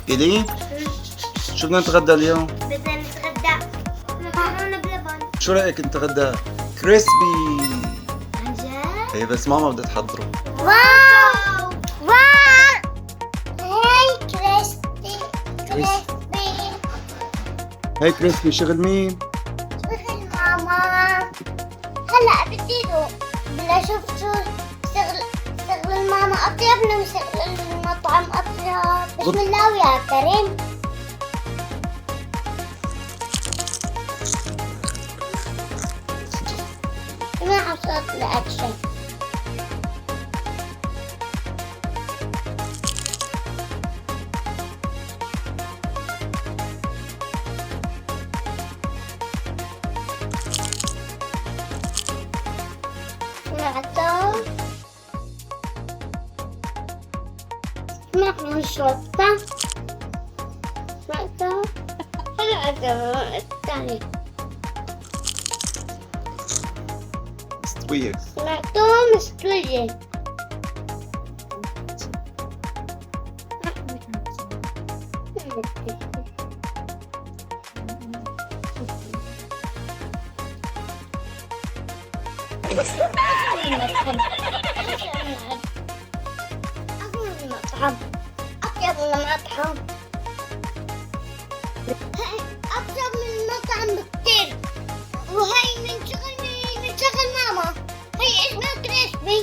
إلي شو بدنا نتغدى اليوم؟ بدنا نتغدى مكرونة بلبن. شو رأيك نتغدى كريسبي؟ عن جد؟ ايه بس ماما بدها تحضره. واو واو هاي كريسبي كريسبي. هاي كريسبي شغل مين؟ شغل ماما. هلا بدي له بدي اشوف شو شغل الماما اطيب من شغل المطعم اطيب. بسم الله ويا كريم. ما حصلت لأكشن. سمعتوا؟ سمعتوا الشرطة؟ سمعتوا؟ هلا الثاني. مستوية. سمعتوا مستوية. أطيب من المطعم. أطيب من المطعم بكتير. وهي من شغل مين؟ من شغل ماما. هي اسمها كريسبي.